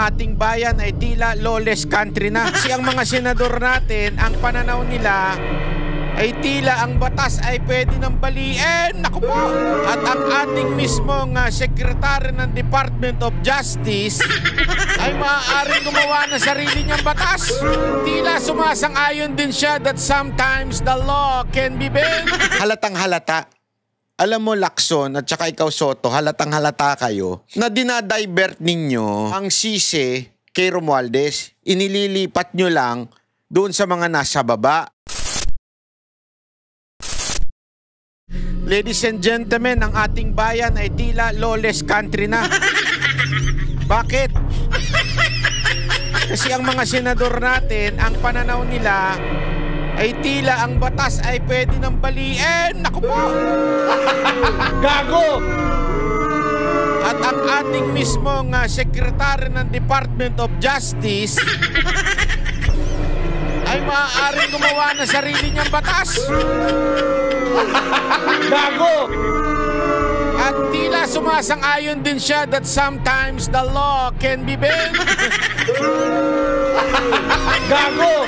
ating bayan ay tila lawless country na. Kasi ang mga senador natin, ang pananaw nila ay tila ang batas ay pwede nang baliin. Naku po! At ang ating mismong Secretary ng Department of Justice ay maaaring gumawa ng sarili niyang batas. Tila sumasang-ayon din siya that sometimes the law can be bent. Halatang halata. Alam mo, Lacson at saka ikaw, Soto, halatang halata kayo na dinadivert ninyo ang sisi kay Romualdez. Inililipat nyo lang doon sa mga nasa baba. Ladies and gentlemen, ang ating bayan ay tila lawless country na. Bakit? Kasi ang mga senador natin, ang pananaw nila ay tila ang batas ay pwede nang baliin. Naku po! Gago! At ang ating mismong Secretary ng Department of Justice ay maaaring gumawa ng sarili niyang batas. Gago! At tila sumasang-ayon din siya that sometimes the law can be bent. Gago!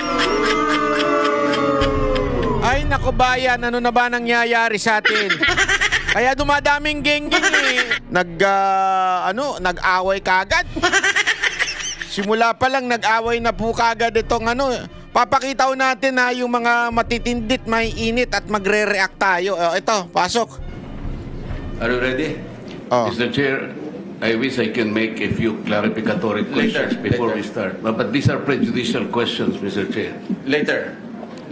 Ay nako bayan, ano na ba nangyayari sa atin? Kaya dumadaming gengging eh. Nag-away kagad. Simula pa lang nag-away na po kagad itong Papakita ko natin na yung mga matitindit, may init at magre-react tayo. Ito, pasok. Are you ready? Mr. Chair, I wish I can make a few clarificatory questions before we start. But these are prejudicial questions, Mr. Chair. Later.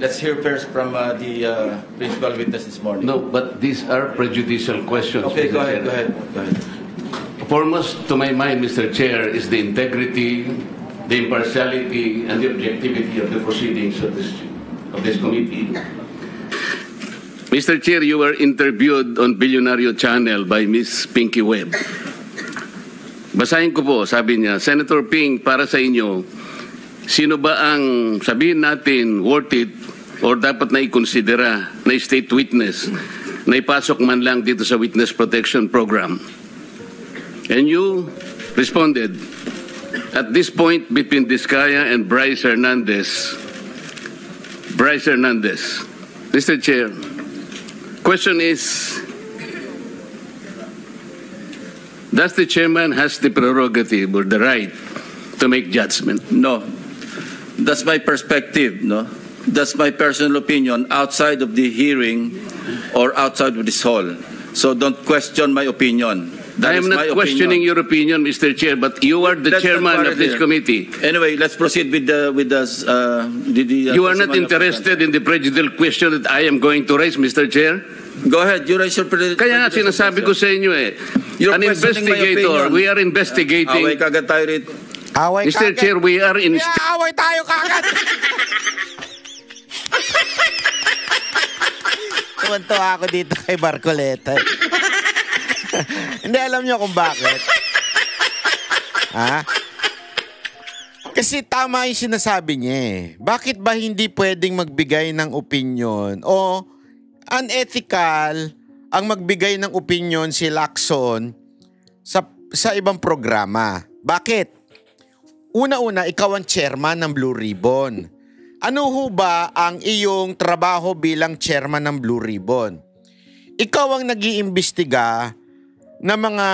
Let's hear first from the principal witness this morning. No, but these are prejudicial questions. Okay, Mr. go ahead, Chair. go ahead. Foremost to my mind, Mr. Chair, is the integrity, the impartiality, and the objectivity of the proceedings of this committee. Mr. Chair, you were interviewed on Billionario Channel by Miss Pinky Webb. Basahin ko po, sabi niya, Senator Ping, para sa inyo, sino ba ang sabihin natin worth it or dapat na ikonsidera na state witness na ipasok man lang dito sa Witness Protection Program? And you responded, at this point between Diskaya and Bryce Hernandez, Mr. Chair, question is, does the chairman has the prerogative or the right to make judgment? No. That's my perspective, no? That's my personal opinion outside of the hearing or outside of this hall. So don't question my opinion. I am not questioning your opinion, Mr. Chair, but you are the chairman of this committee. Anyway, let's proceed with the you are not interested in the prejudicial question that I am going to raise, Mr. Chair? Go ahead, you raise your prejudicial Kaya nga sinasabi ko sa inyo You're an investigator, we are investigating. Away kagad tayo rito. Away Mr. kagad. Chair, we are in... Away tayo kagad. Tuwan-tuwa ako dito kay Barcoleta. Hindi, alam niyo kung bakit. Kasi tama yung sinasabi niya eh. Bakit ba hindi pwedeng magbigay ng opinion o unethical ang magbigay ng opinion si Lacson sa ibang programa? Bakit? Una-una, ikaw ang chairman ng Blue Ribbon. Ano ho ba ang iyong trabaho bilang chairman ng Blue Ribbon? Ikaw ang nag-iimbestiga na mga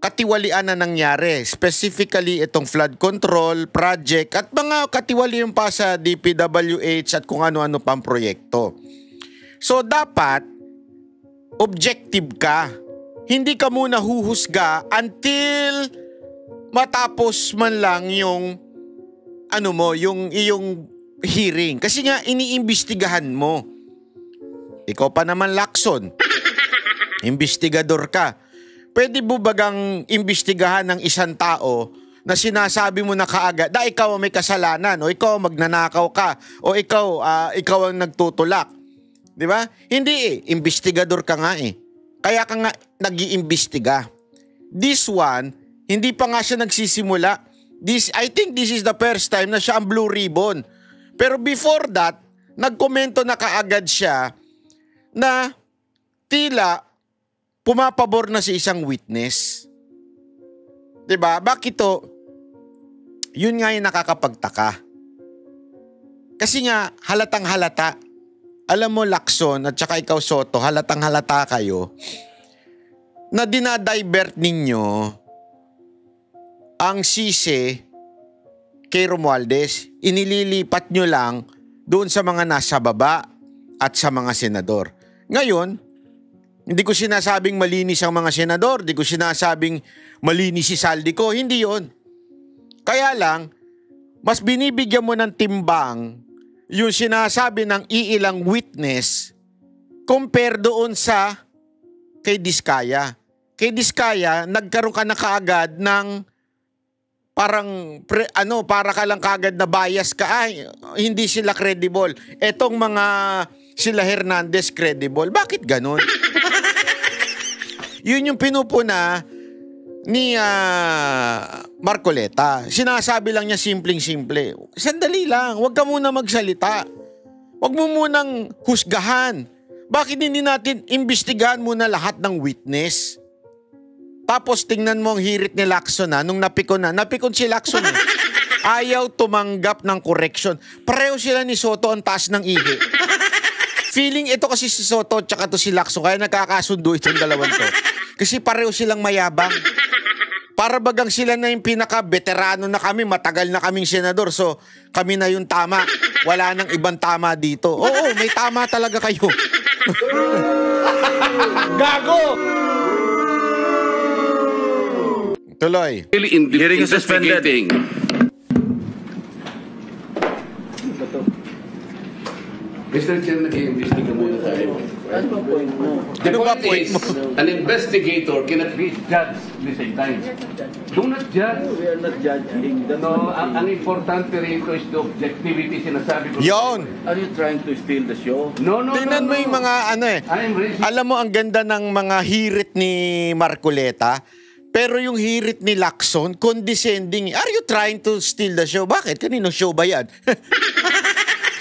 katiwalian na nangyari. Specifically, itong flood control project at mga katiwalian pa sa DPWH at kung ano-ano pang proyekto. So, dapat objective ka. Hindi ka muna huhusga until matapos man lang yung yung iyong hearing. Kasi nga, iniimbestigahan mo. Ikaw pa naman, Lacson. Investigador ka. Pwede mo bagang imbestigahan ng isang tao na sinasabi mo na kaagad na ikaw ang may kasalanan o ikaw magnanakaw ka o ikaw ang nagtutulak. Di ba? Hindi investigador ka nga Kaya ka nga nag-iimbestiga. This one, hindi pa nga siya nagsisimula. I think this is the first time na siya ang Blue Ribbon. Pero before that, nagkomento na kaagad siya na tila pumapabor na si isang witness. 'Di ba? Bakit to? Yun nga yung nakakapagtaka. Kasi nga, halatang halata. Alam mo, Lacson at saka ikaw, Soto, halatang halata kayo na dinadivert ninyo ang sisi kay Romualdez. Inililipat nyo lang doon sa mga nasa baba at sa mga senador. Ngayon, hindi ko sinasabing malinis ang mga senador, hindi ko sinasabing malinis si Saldico, hindi yon. Kaya lang, mas binibigyan mo ng timbang yung sinasabi ng iilang witness compare doon sa kay Diskaya. Kay Diskaya, nagkaroon ka na kaagad ng parang para ka lang kaagad na bias ka. Ay, hindi sila credible. Etong mga sila Hernandez credible. Bakit ganun? Yun yung pinupuna ni Marcoleta. Sinasabi lang niya simpleng-simple. Sandali lang, huwag ka muna magsalita. Huwag mo munang husgahan. Bakit hindi natin imbestigahan muna lahat ng witness? Tapos tingnan mo ang hirit ni Lacson nung napikon na. Napikon si Lacson Ayaw tumanggap ng correction. Pareho sila ni Soto ang taas ng ihi. Feeling ito kasi si Soto tsaka to si Lacson kaya nagkakasundo itong dalawang to. Kasi pareho silang mayabang. Para bagang sila na yung pinaka-veterano na kami, matagal na kaming senador. So, kami na yung tama. Wala nang ibang tama dito. Oo, may tama talaga kayo. Gago! Tuloy. Really Hearing is suspended. investigating. Mr. Chair, nag-iimbestiga muna tayo. Ano ba point mo? The Ano ba point point is, mo? an investigator cannot be judged at the same time. Do not judge. We are not judging. That's No, not ang importante rito is the objectivity, sinasabi ko. Yon. Are you trying to steal the show? No, no, Tingnan no, mo yung no. mga I'm raising... Alam mo, ang ganda ng mga hirit ni Marcoleta. Pero yung hirit ni Lacson, condescending. Are you trying to steal the show? Bakit? Kanino show ba yan?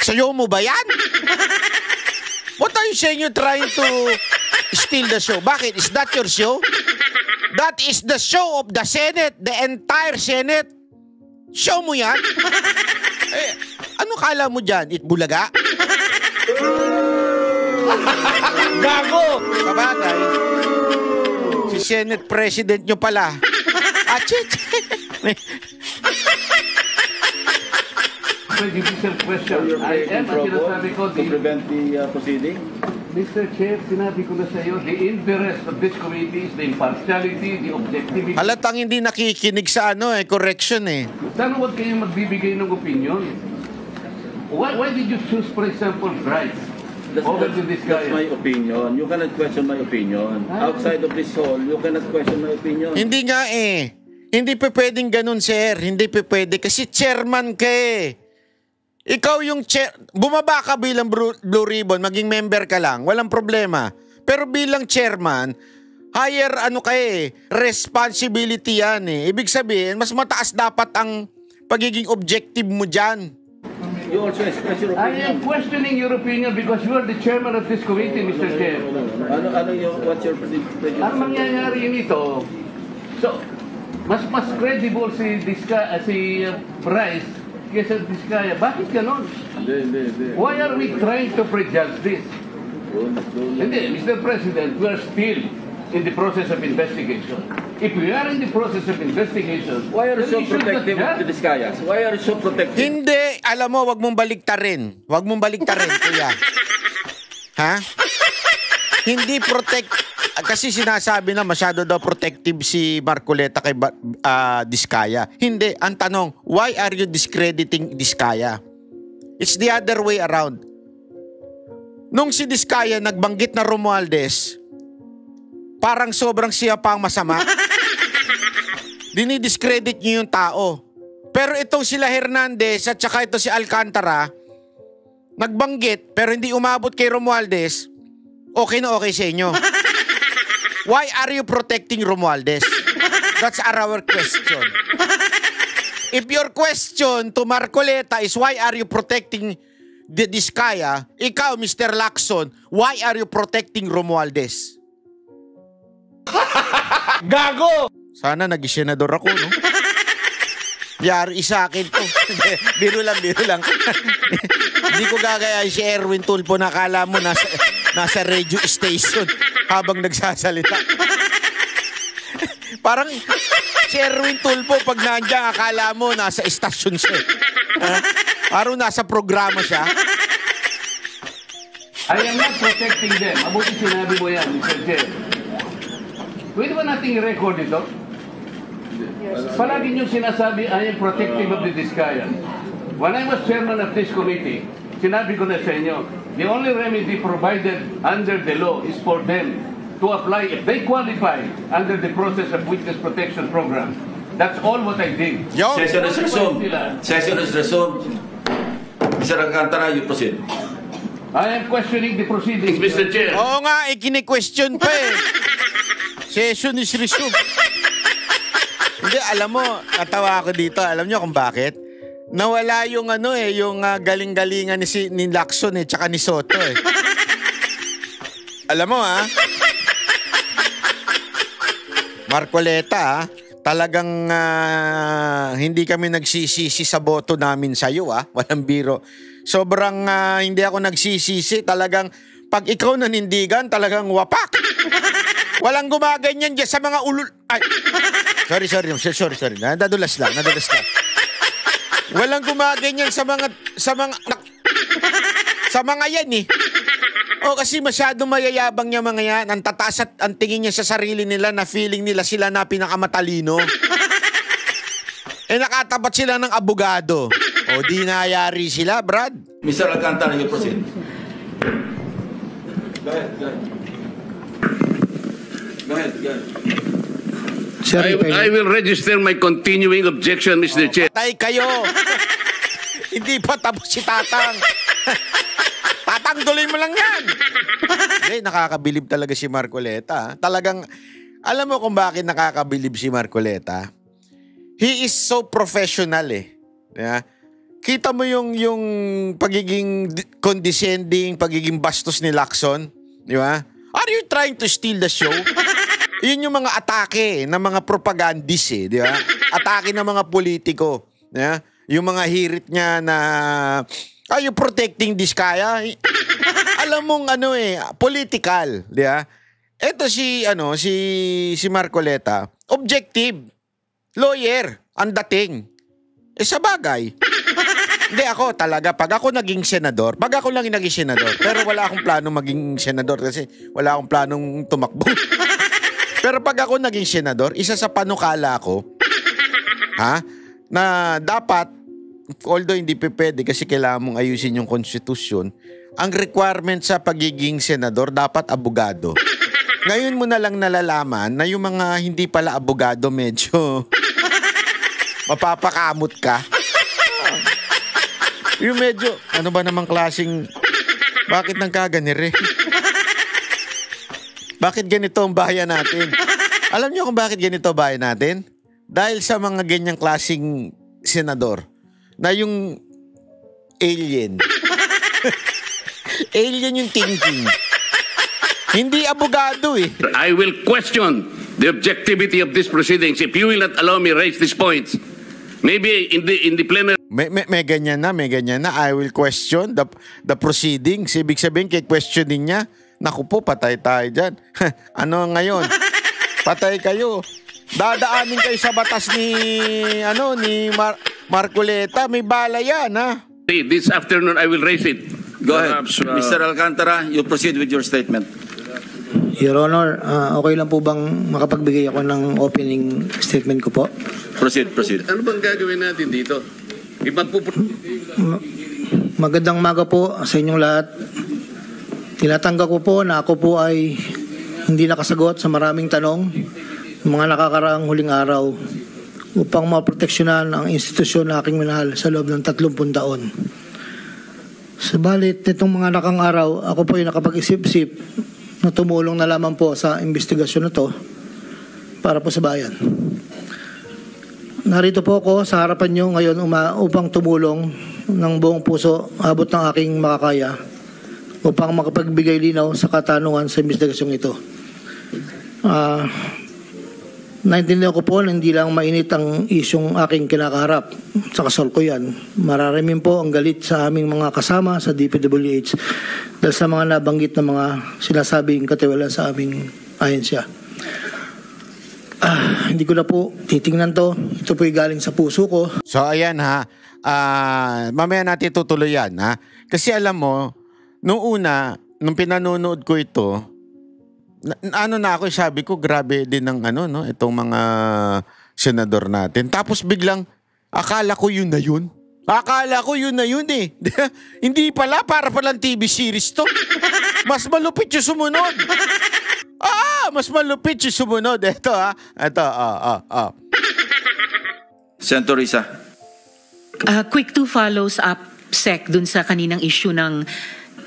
Sayo mo ba yan? What are you saying you're trying to steal the show? Bakit? Is that your show? That is the show of the Senate, the entire Senate. Show mo yan? Ano kala mo dyan? Itbulaga? Gago! Sabagay. Si Senate President nyo pala. Judicial question. You're I breaking am, ang sinasabi ko, to prevent the proceeding? Mr. Chair, sinabi ko na sa iyo, the interest of this committee is the impartiality, the objectivity. Halatang hindi nakikinig sa correction eh. Sana huwag kayong magbibigay ng opinion. Why did you choose, for example, Bryce? Over to this guy. That's my opinion. You cannot question my opinion. Outside of this hall, you cannot question my opinion. Hindi nga eh. Hindi pa pwedeng ganun, sir. Hindi pa pwede. Kasi chairman ka eh. Ikaw yung chair. Bumaba ka bilang Blue Ribbon, maging member ka lang. Walang problema. Pero bilang chairman, higher responsibility yan eh. Ibig sabihin, mas mataas dapat ang pagiging objective mo dyan. You also express your I opinion. am questioning your opinion because you are the chairman of this committee, Mr. Chair. What's your prediction? Ang mangyayari nito, so, mas credible si Bryce kesa Diskaya. Bakit ganon? Hindi. Why are we trying to prejudge this? Hindi, Mr. President, we are still in the process of investigation. If we are in the process of investigation, Why are you so then we should not protective of judge. the Diskayas? Why are you so protective? Hindi, alam mo, wag mong baliktarin. Wag mong baliktarin, kuya. Ha? Hindi kasi sinasabi na masyado daw protective si Marcoleta kay Diskaya. Hindi, ang tanong, why are you discrediting Diskaya? It's the other way around. Nung si Diskaya nagbanggit na Romualdez, parang sobrang siya pang masama. Dinidiscredit niyo yung tao. Pero itong sila Hernandez at saka ito si Alcantara, nagbanggit pero hindi umabot kay Romualdez, okay na okay sa inyo. Why are you protecting Romualdez? That's our question. If your question to Marcoleta is why are you protecting the Diskaya, ikaw, Mr. Lacson, why are you protecting Romualdez? Gago! Sana nag-senador ako, no? Yari sa akin to. Biro lang. Hindi ko gagayahin si Erwin Tulfo na akala mo nasa radio station habang nagsasalita. Parang si Erwin Tulfo pag nandiyan akala mo nasa estasyon siya. Parang nasa programa siya. I am not protecting them. Mabuti sinabi mo yan, Mr. Chair. Pwede ba nating i-record ito? Palagi niyong sinasabi, I am protective of the Discayan. When I was chairman of this committee, sinabi ko na sa inyo, the only remedy provided under the law is for them to apply if they qualify under the process of witness protection program. That's all what I did. Yo. Session is resumed. Session is resumed. Mr. Alcantara, you proceed. I am questioning the proceedings, Mr. Chair. Oo nga, kini-question pa eh. Session is resumed. Hindi, alam mo, natawa ako dito. Alam niyo kung bakit? Nawala yung yung galing-galingan ni Lacson tsaka ni Soto eh. Alam mo Marcoleta talagang hindi kami nagsisisi sa boto namin sa iyo walang biro. Sobrang hindi ako nagsisisi, talagang pag ikaw nanindigan talagang wapak. Walang gumaganyan diyan sa mga ulul. Ay. Sorry. Nadadulas lang. Walang gumaganyan sa mga yan eh. Kasi masyado mayayabang niya mga yan. Ang tataas at ang tingin niya sa sarili nila na feeling nila sila na pinakamatalino. Nakatapat sila ng abogado. Di nayari sila, Brad. Mr. Alcantara, you proceed. Go ahead. Sir, I will register my continuing objection, Mr. Chair. Patay kayo. Hindi pa tapos si Tatang. Tatanggalin mo lang yan. Nakakabilib talaga si Marcoleta. Talagang, alam mo kung bakit nakakabilib si Marcoleta? He is so professional eh. Yeah? Kita mo yung pagiging condescending, pagiging bastos ni Lacson. Di ba? Are you trying to steal the show? Yun yung mga atake ng mga propagandist eh, di ba? Atake ng mga politiko. Yeah? Yung mga hirit niya na, are you protecting Discaya? Alam mong political, di ba? Ito si Marcoleta, objective, lawyer, ang dating. Sa bagay. Hindi ako talaga, pag ako naging senador, pero wala akong plano maging senador kasi wala akong planong tumakbo. Pero pag ako naging senador, isa sa panukala ko, na dapat, although hindi pwede kasi kailangan mong ayusin yung konstitusyon, ang requirement sa pagiging senador, dapat abogado. Ngayon mo na lang nalalaman na yung mga hindi pala abogado medyo mapapakamot ka. Yung medyo, ano ba namang klaseng, bakit nang kaganire? Bakit ganito ang bayan natin? Alam niyo kung bakit ganito ang bayan natin? Dahil sa mga ganyang klaseng senador na yung alien. Alien yung thinking. Hindi abogado eh. I will question the objectivity of these proceedings if you will not allow me raise these points. Maybe in the plenary. May ganyan na. I will question the proceedings. Ibig sabihin, questionin niya. Naku po, patay tayo dyan. Ano ngayon? Patay kayo. Dadaanin kayo sa batas ni Marcoleta. May bala yan, This afternoon, I will raise it. Go ahead. Mr. Alcantara, you proceed with your statement. Your Honor, okay lang po bang makapagbigay ako ng opening statement ko po? Proceed. Ano bang gagawin natin dito? Magandang umaga po sa inyong lahat. Tinatanggap ko po na ako po ay hindi nakasagot sa maraming tanong ng mga nakakaraang huling araw upang maproteksyonan ang institusyon na aking minahal sa loob ng 30 taon. Subalit, nitong mga nakang araw, ako po ay nakapag-isip-isip na tumulong na lamang po sa investigasyon na to para po sa bayan. Narito po ako sa harapan nyo ngayon upang tumulong ng buong puso abot ng aking makakaya upang makapagbigay linaw sa katanungan sa investigasyong ito. Naintindihan ko po na hindi lang mainit ang isyong aking kinakaharap sa kasal ko yan. Mararamin po ang galit sa aming mga kasama sa DPWH dahil sa mga nabanggit na mga sinasabing katiwala sa aming ahensya. Hindi ko na po titingnan to. Ito po'y galing sa puso ko. So ayan ha, mamaya natin tutuloy yan ha. Kasi alam mo, nung pinanonood ko ito, sabi ko, grabe din ng itong mga senador natin. Tapos biglang, akala ko yun na yun. Eh. Hindi pala, para palang TV series to. Mas malupit yung sumunod. Mas malupit yung sumunod. Ito. Senator Risa. Quick two follows up, Sec, dun sa kaninang issue ng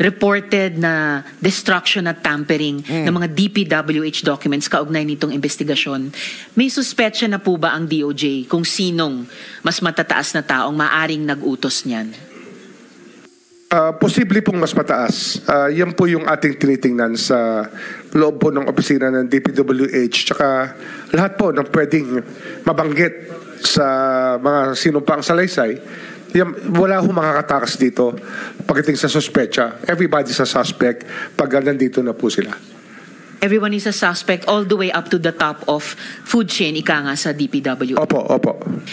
reported na destruction at tampering ng mga DPWH documents kaugnay nitong investigasyon. May suspetsya na po ba ang DOJ kung sinong mas matataas na taong maaring nag-utos niyan? Posible pong mas mataas. Yan po yung ating tinitingnan sa loob po ng opisina ng DPWH tsaka lahat po ng pwedeng mabanggit sa mga sinumpang salaysay. Wala hong makakatakas dito pagdating sa suspetsa. Everybody's a suspect pag nandito na po sila. Everyone is a suspect all the way up to the top of food chain, ika nga sa DPWH. Opo.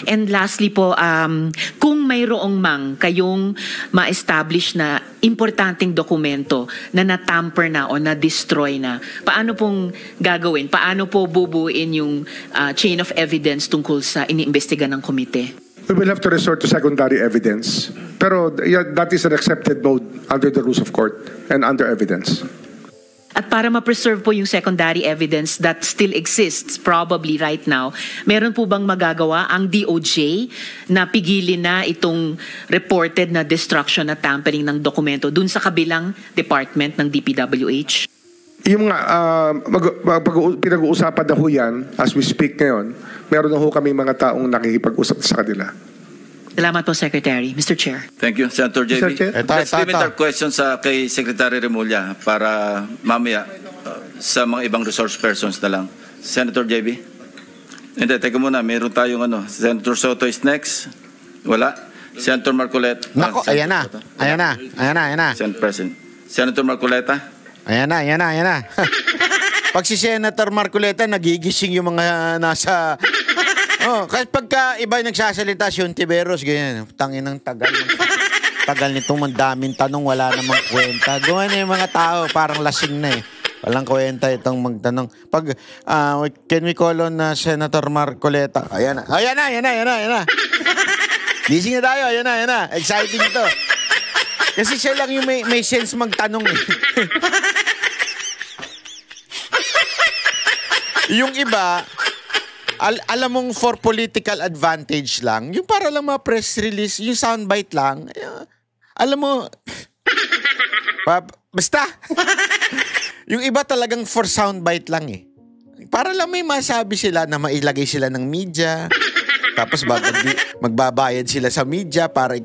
And lastly po, kung mayroong kayong ma-establish na importanteng dokumento na natamper na o na-destroy na, paano pong gagawin? Paano po bubuin yung chain of evidence tungkol sa iniimbestiga ng komite? We will have to resort to secondary evidence. Pero that is an accepted mode under the rules of court and under evidence. At para ma-preserve po yung secondary evidence that still exists probably right now, meron po bang magagawa ang DOJ na pigilin na itong reported na destruction at tampering ng dokumento dun sa kabilang department ng DPWH? Yung pinag-uusapan na ho yan, as we speak ngayon, meron na ho kami mga taong nakikipag-usap sa kanila. Salamat po, Secretary. Mr. Chair. Thank you, Senator JB. Mr. Chair. Let's limit our questions kay Secretary Remulla para mamaya sa mga ibang resource persons na lang. Senator JB? Hindi, teka muna. Meron tayong Senator Soto is next. Wala. Senator Marcoleta. Nako, ayan na. Senator President. Senator Marcoleta. Ayan na. Pag si Senator Marcoleta, nagigising yung mga nasa... kasi pagka iba nagsasalita, si Ontiveros, ganyan. Tangin ng tagal nitong daming tanong, wala namang kwenta. Doon yung mga tao, parang lasing na eh. Walang kwenta itong magtanong. Pag, can we call on Senator Marcoleta? Ayan na. Gising na tayo, ayan na. Exciting ito. Kasi siya lang yung may sense magtanong eh. Yung iba, alam mong for political advantage lang, yung para lang mga press release, yung soundbite lang, alam mo, basta, yung iba talagang for soundbite lang eh. Para lang may masabi sila na mailagay sila ng media, tapos magbabayad sila sa media para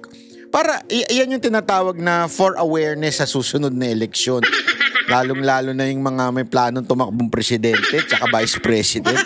iyan yung tinatawag na for awareness sa susunod na eleksyon. Lalong-lalo na yung mga may planong tumakbong presidente tsaka vice president.